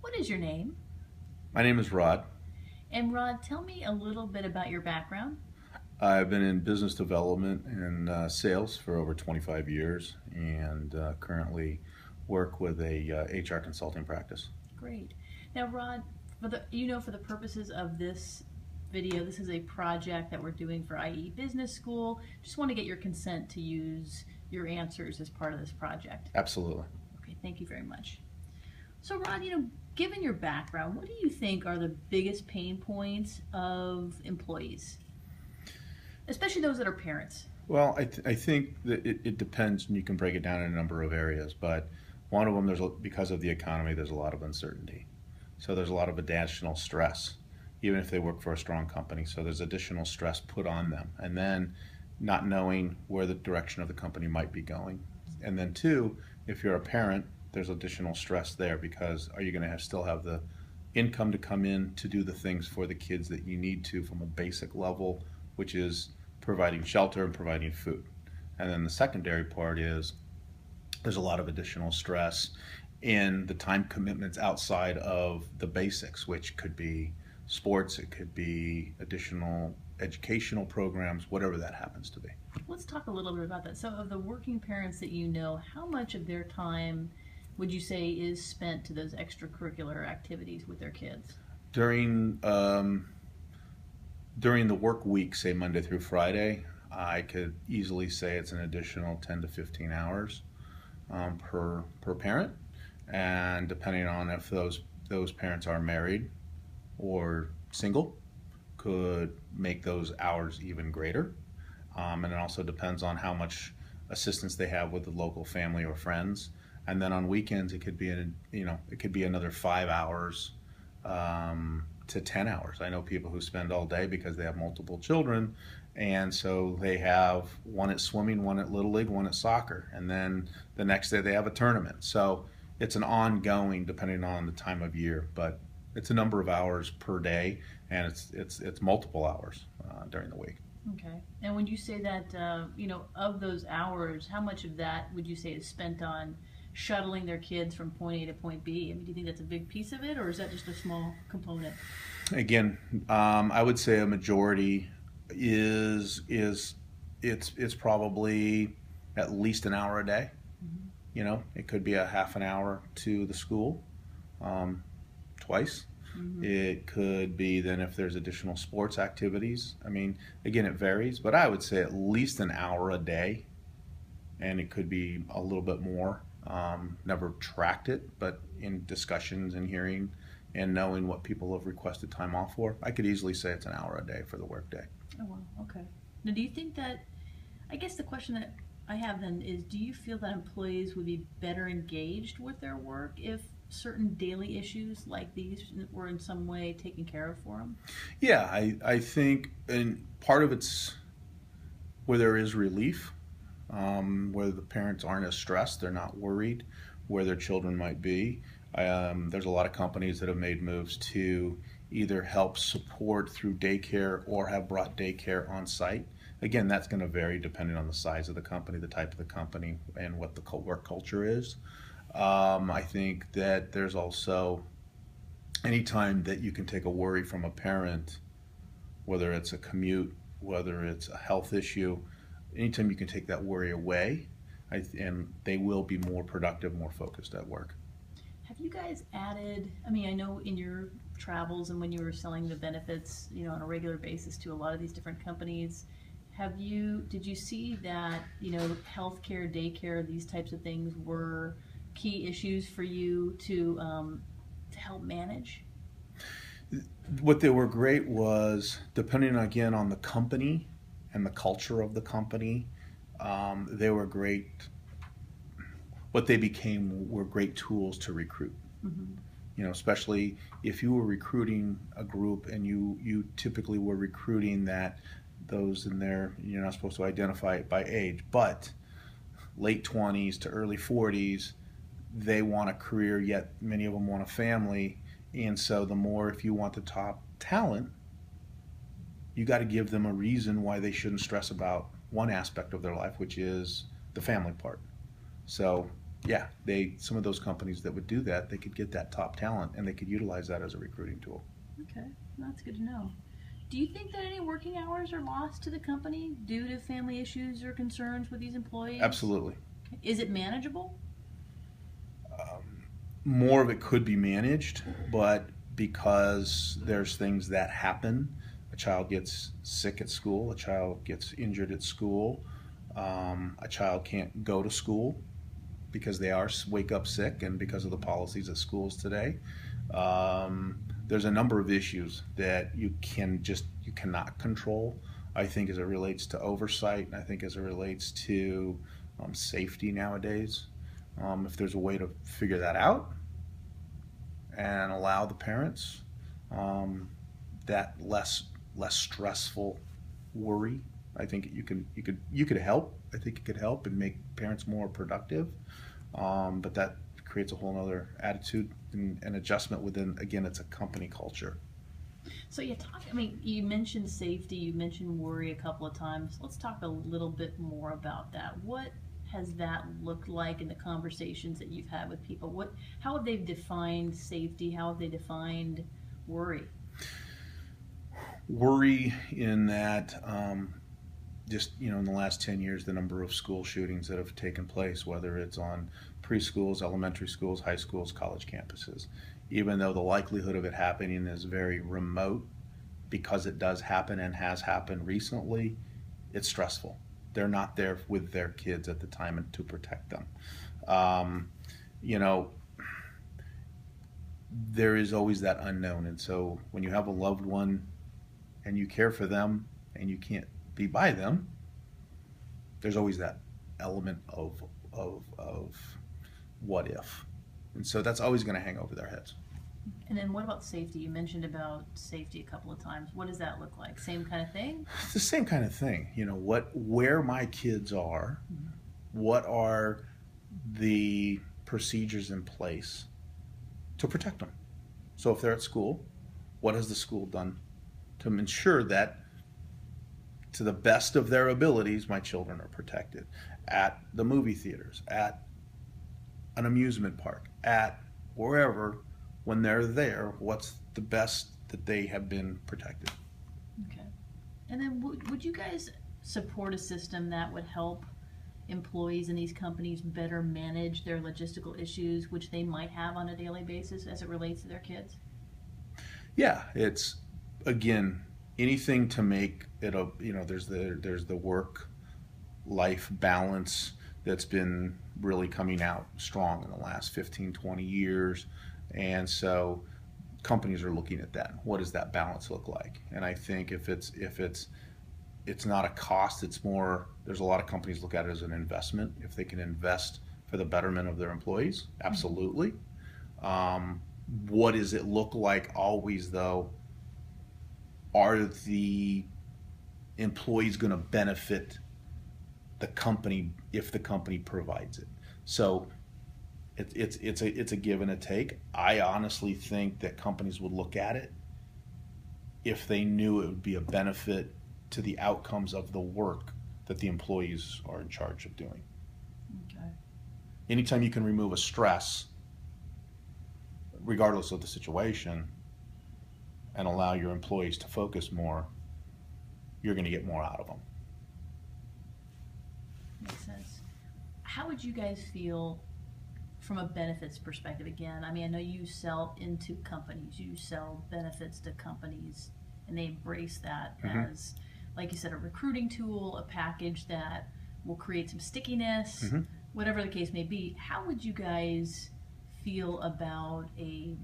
What is your name? My name is Rod. And Rod, tell me a little bit about your background. I've been in business development and sales for over 25 years and currently work with a HR consulting practice. Great. Now, Rod, for the purposes of this video, this is a project that we're doing for IE Business School. Just want to get your consent to use your answers as part of this project. Absolutely. Okay, thank you very much. So, Rod, given your background, what do you think are the biggest pain points of employees, especially those that are parents? Well, I think that it depends, and you can break it down in a number of areas. But one of them, because of the economy, there's a lot of uncertainty. So there's a lot of additional stress, even if they work for a strong company. So there's additional stress put on them, and then not knowing where the direction of the company might be going. And then two, if you're a parent, there's additional stress there because are you going to still have the income to come in to do the things for the kids that you need to from a basic level, which is providing shelter and providing food. And then the secondary part is there's a lot of additional stress in the time commitments outside of the basics, which could be sports, it could be additional educational programs, whatever that happens to be. Let's talk a little bit about that. So, of the working parents that you know, how much of their time would you say is spent to those extracurricular activities with their kids? During the work week, say Monday through Friday, I could easily say it's an additional 10 to 15 hours per parent, and depending on if those parents are married or single, could make those hours even greater. And it also depends on how much assistance they have with the local family or friends. And then on weekends, it could be another 5 hours to 10 hours. I know people who spend all day because they have multiple children, and so they have one at swimming, one at Little League, one at soccer, and then the next day they have a tournament. So it's an ongoing, depending on the time of year, but it's a number of hours per day, and it's multiple hours during the week. Okay. And when you say that, of those hours, how much of that would you say is spent on shuttling their kids from point A to point B? I mean, do you think that's a big piece of it, or is that just a small component? Again, I would say a majority it's probably at least an hour a day. It could be a half an hour to the school twice. It could be then if there's additional sports activities. I mean, again, it varies, but I would say at least an hour a day, and it could be a little bit more. Never tracked it, but in discussions and hearing and knowing what people have requested time off for, I could easily say it's an hour a day for the workday. Oh, wow. Okay. Now, do you think that, I guess the question that I have then is, do you feel that employees would be better engaged with their work if certain daily issues like these were in some way taken care of for them? Yeah, I think, and part of it's where there is relief, where the parents aren't as stressed, they're not worried where their children might be. There's a lot of companies that have made moves to either help support through daycare or have brought daycare on site. Again, that's going to vary depending on the size of the company, the type of the company, and what the work culture is. I think that there's also anytime that you can take a worry from a parent, whether it's a commute, whether it's a health issue, anytime you can take that worry away, and they will be more productive, more focused at work. Have you guys added, I know in your travels and when you were selling the benefits, on a regular basis to a lot of these different companies, did you see that, healthcare, daycare, these types of things were key issues for you to help manage? What they were great was, depending again on the company and the culture of the company, they were great. What they became were great tools to recruit. Especially if you were recruiting a group and you typically were recruiting those in there, you're not supposed to identify it by age, but late 20s to early 40s, they want a career, yet many of them want a family. And so if you want the top talent, you got to give them a reason why they shouldn't stress about one aspect of their life, which is the family part. So yeah, some of those companies that would do that, they could get that top talent and they could utilize that as a recruiting tool. Okay, that's good to know. Do you think that any working hours are lost to the company due to family issues or concerns with these employees? Absolutely. Okay. Is it manageable? More of it could be managed, but because there's things that happen, a child gets sick at school, a child gets injured at school, a child can't go to school because they wake up sick, and because of the policies at schools today, there's a number of issues that you cannot control. I think as it relates to oversight, and I think as it relates to safety nowadays, if there's a way to figure that out and allow the parents that less stressful worry, I think you could help. I think it could help and make parents more productive. But that creates a whole other attitude and adjustment within. Again, it's a company culture. So you mentioned safety, you mentioned worry a couple of times. Let's talk a little bit more about that. What has that looked like in the conversations that you've had with people? How have they defined safety? How have they defined worry? Worry in that, in the last 10 years, the number of school shootings that have taken place, whether it's on preschools, elementary schools, high schools, college campuses, even though the likelihood of it happening is very remote, because it does happen and has happened recently, it's stressful. They're not there with their kids at the time to protect them. There is always that unknown. And so when you have a loved one and you care for them and you can't be by them, there's always that element of what if. And so that's always going to hang over their heads. And then what about safety? You mentioned about safety a couple of times. What does that look like? Same kind of thing? It's the same kind of thing. Where my kids are, what are the procedures in place to protect them? So if they're at school, what has the school done to ensure that, to the best of their abilities, my children are protected? At the movie theaters, at an amusement park, at wherever, when they're there, what's the best that they have been protected? Okay. And then would you guys support a system that would help employees in these companies better manage their logistical issues, which they might have on a daily basis as it relates to their kids? Yeah, it's, again, anything to make it there's the work-life balance that's been really coming out strong in the last 15, 20 years. And so companies are looking at that. What does that balance look like? And I think if it's not a cost, it's more, there's a lot of companies look at it as an investment. If they can invest for the betterment of their employees, absolutely. What does it look like always, though? Are the employees going to benefit the company if the company provides it? So it's a give and a take. I honestly think that companies would look at it if they knew it would be a benefit to the outcomes of the work that the employees are in charge of doing. Okay. Anytime you can remove a stress, regardless of the situation, and allow your employees to focus more, you're going to get more out of them. Makes sense. How would you guys feel from a benefits perspective? Again, I know you sell into companies, you sell benefits to companies, and they embrace that as, like you said, a recruiting tool, a package that will create some stickiness, whatever the case may be. How would you guys feel about a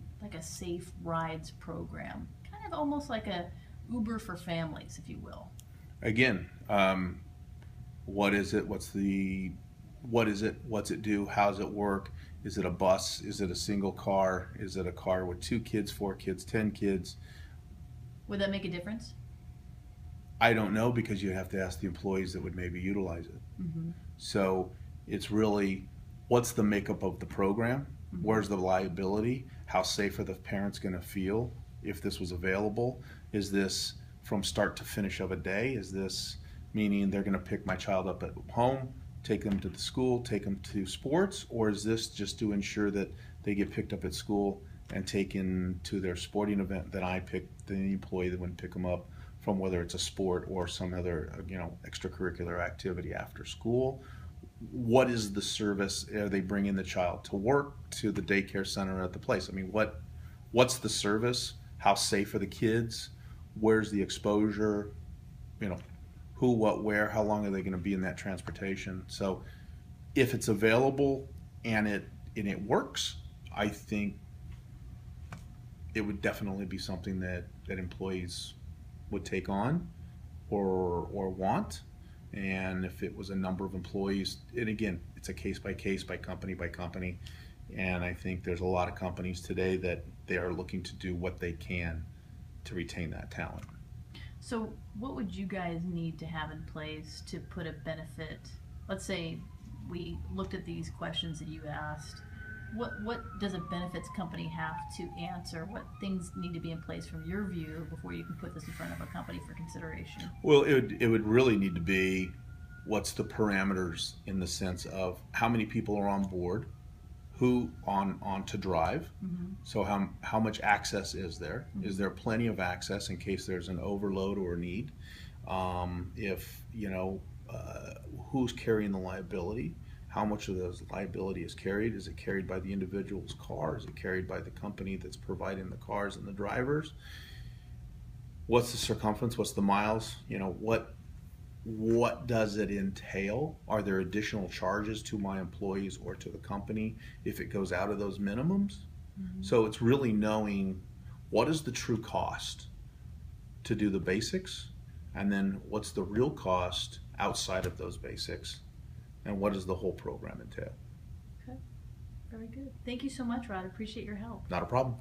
safe rides program? Kind of almost like a Uber for families, if you will. Again, what is it? What's it? What's it do? How does it work? Is it a bus? Is it a single car? Is it a car with 2 kids, 4 kids, 10 kids? Would that make a difference? I don't know, because you have to ask the employees that would maybe utilize it. So it's really, what's the makeup of the program? Where's the liability? How safe are the parents going to feel if this was available? Is this from start to finish of a day? Is this meaning they're going to pick my child up at home, take them to the school, take them to sports, or is this just to ensure that they get picked up at school and taken to their sporting event that I pick, the employee that would pick them up from, whether it's a sport or some other extracurricular activity after school? What is the service? Are they bringing the child to work, to the daycare center at the place? I mean, what's the service? How safe are the kids? Where's the exposure? Who, what, where, how long are they going to be in that transportation? So if it's available and it works, I think it would definitely be something that employees would take on or want. And if it was a number of employees, and again, it's a case by case, by company, and I think there's a lot of companies today that they are looking to do what they can to retain that talent. So what would you guys need to have in place to put a benefit? Let's say we looked at these questions that you asked. What does a benefits company have to answer? What things need to be in place from your view before you can put this in front of a company for consideration? Well, it would really need to be, what's the parameters in the sense of how many people are on board, who on to drive. Mm-hmm. So how much access is there? Mm-hmm. Is there plenty of access in case there's an overload or a need? Who's carrying the liability? How much of those liability is carried? Is it carried by the individual's car? Is it carried by the company that's providing the cars and the drivers? What's the circumference? What's the miles? What does it entail? Are there additional charges to my employees or to the company if it goes out of those minimums? Mm-hmm. So it's really knowing what is the true cost to do the basics, and then what's the real cost outside of those basics, and what does the whole program entail? Okay, very good. Thank you so much, Rod. I appreciate your help. Not a problem.